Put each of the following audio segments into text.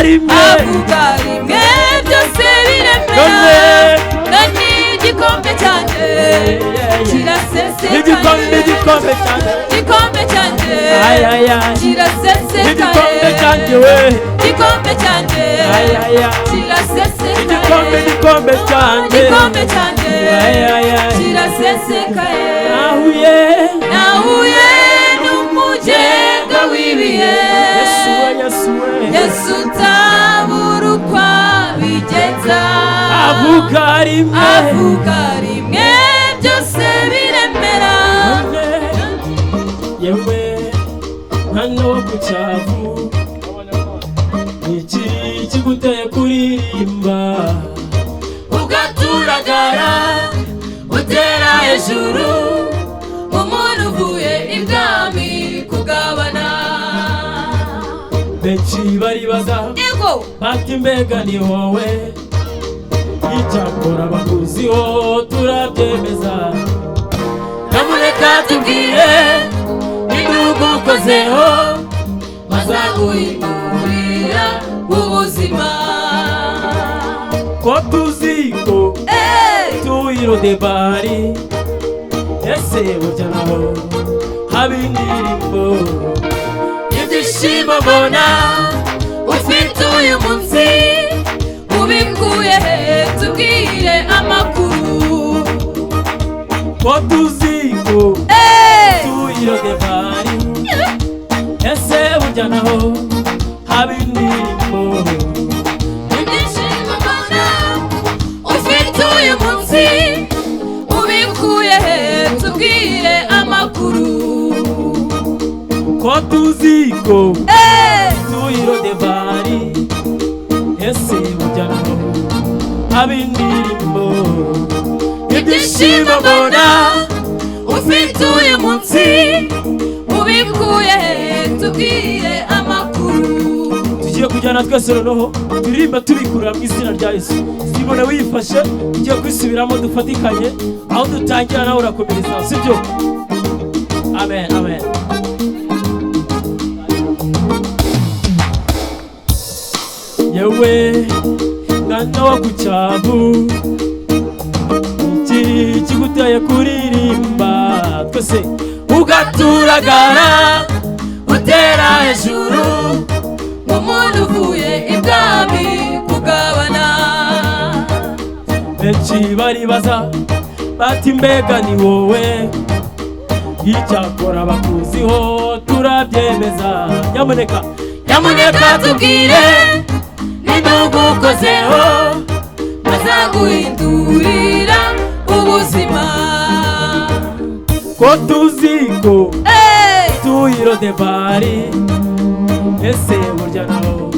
rimwe byose biremera none igikombe cyanjye kirasesekaye igikombe cyanjye kirasesekaye igikombe cyanjye we igikombe cyanjye kirasesekaye igikombe cyanjye kirasesekaye nahuye n'umugenga w'ibihe Yesu utabura uko abigenza avuga rimwe byose biremera yewe hano ku cyavu iki kiguteye kuririmba ugaturagara utera hejuru umuntu uvuye ibwami kugabana benshi baribaza bati mbega ni wowe icyakora bakuziho turabyemeza nyamuneka tubwire n'igihugu ukozeho bazaguhindurira ubuzima ko tuzi ko tuyiro de bari ese burya naho haba indirimbo ibyishimo mbona ufite uyu munsi ubikuye he tubwire amakuru ko tuzi ko tuyiro de bari ese burya naho haba indirimbo ibyishimo mbona ufite uyu munsi ubikuye he tubwire amakuru ko tuzi ko tuyiro de bari ese burya naho haba indirimbo ibyishimo mbona ufite uyu munsi ubikuye he tubwire amakuru tugiye kujyana twese noneho turirimba tubikurira mu izina rya Yesu sibone wifashe tugiye kwisubiramo dufatikanye aho dutangira nawe urakomereza sibyo amen amen yewe mwana wo ku cyavu iki kiguteye kuririmba twese ugaturagara utera hejuru umuntu uvuye ibwami kugabana benshi baribaza bati mbega ni wowe icyakora bakuziho turabyemeza nyamuneka tubwire n'igihugu ukozeho bazaguhindurira ubuzima ko tuzi ko tuyiro de bari ese burya naho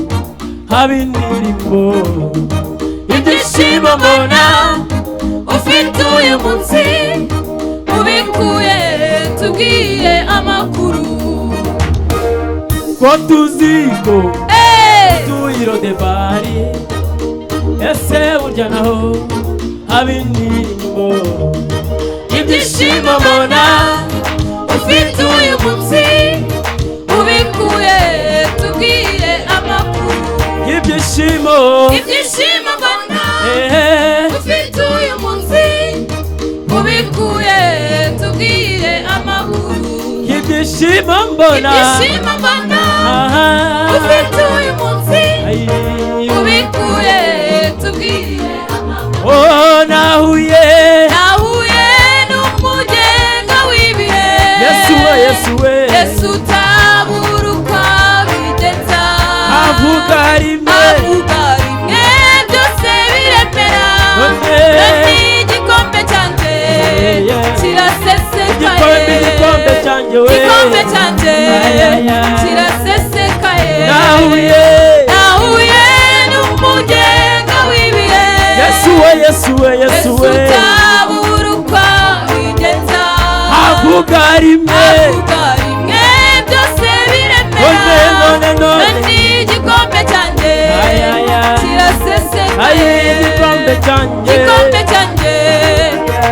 haba indirimbo ibyishimo mbona ufite uyu munsi ubikuye tubwire amakuru ko tuzi ko tuyiro de bari ese burya naho haba indirimbo ibyishimo mbona ufite uyu munsi ubikuye tubwire amakuru ibyishimo mbona ufite uyu munsi ubikuye tubwire amakuru ibyishimo mbona ufite uyu munsi ubikuye tubwire amakuru nahuye n'umugenga w'ibihe Yesu Yesu utabura uko abigenza avuga rimwe byose biremera none igikombe cyanjye kirasesekaye igikombe cyanjye kirasesekaye nahuye n'umugenga w'ibihe Yesu utabura uko abigenza avuga rimwe byose biremera none igikombe cyanjye kirasesekaye igikombe cyanjye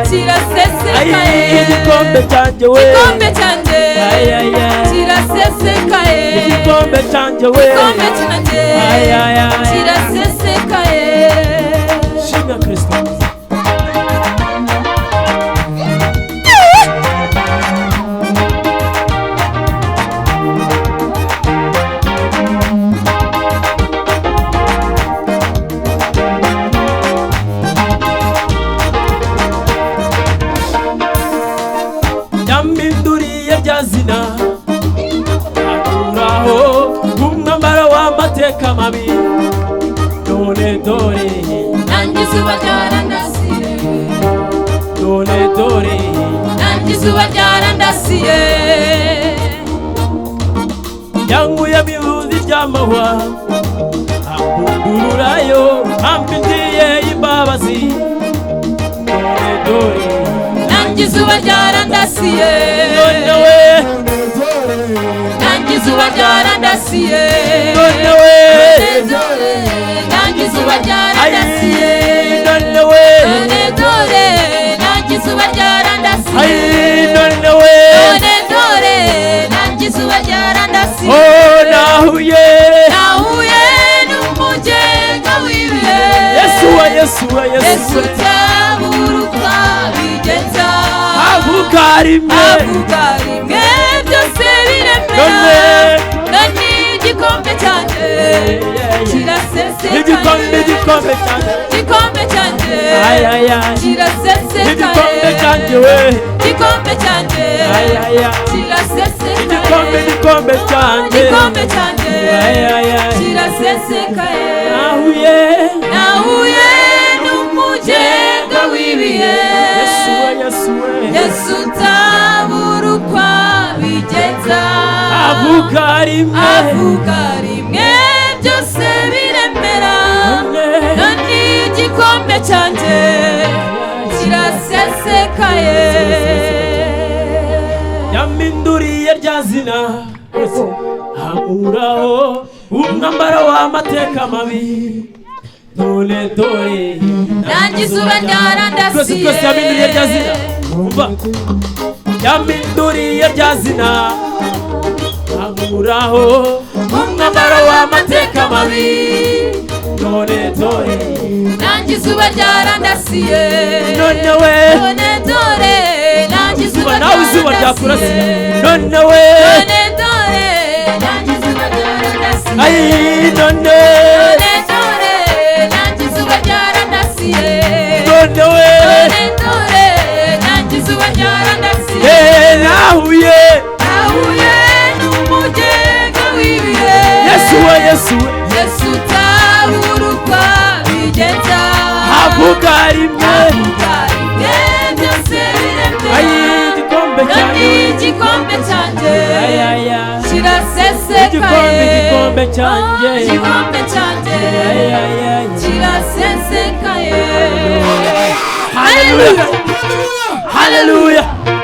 kirasesekaye igikombe cyanjye kirasesekaye igikombe cyanjye we igikombe cyanjye kirasesekaye shimwa Kristo yambinduriye rya zina akuraho umwambaro w'amateka mabi none dore nanjye izuba ryarandasiye none dore nanjye izuba ryarandasiye yankuye mu ibuzi ry'amahwa akundururayo amfitiye imbabazi none dore nanjye izuba ryarandasiye none we nanjye izuba ryarandasiye none we nanjye izuba ryarandasiye none we none dore nanjye izuba ryarandasiye none we none dore nanjye izuba ryarandasiye nahuye n'umugenga w'ibihe Yesu Yesu utaburuka bigenza avuga rimwe byose biremera none igikombe cyanjye kirasesekaye igikombe cyanjye igikombe cyanjye kirasesekaye igikombe cyanjye we igikombe cyanjye kirasesekaye igikombe cyanjye kirasesekaye nahuye n'umugenga w'ibihe Yesu utaburukwa bigenza avuga rimwe byose biremera none igikombe cyanjye kirasesekaye yambinduriye rya zina amuraho umwambaro w'amateka mabi none dore nanjye izuba ryarandasiye twese yambinduriye rya zina umva yambinduriye rya zina amuraho umwambaro w'amateka mabi none dore nanjye izuba ryarandasiye none we none dore nanjye izuba nawe izuba ryakurasiye none we none dore nanjye izuba ryarandasiye none dore nanjye izuba ryarandasiye none we none dore nanjye izuba ryarandasiye nahuye n'umugenga w'ibihe Yesu Yesu utaburukwa bigenza avuga rimwe byose biremera igikombe cyanjye kirasesekaye igikombe cyanjye kirasesekaye haleluya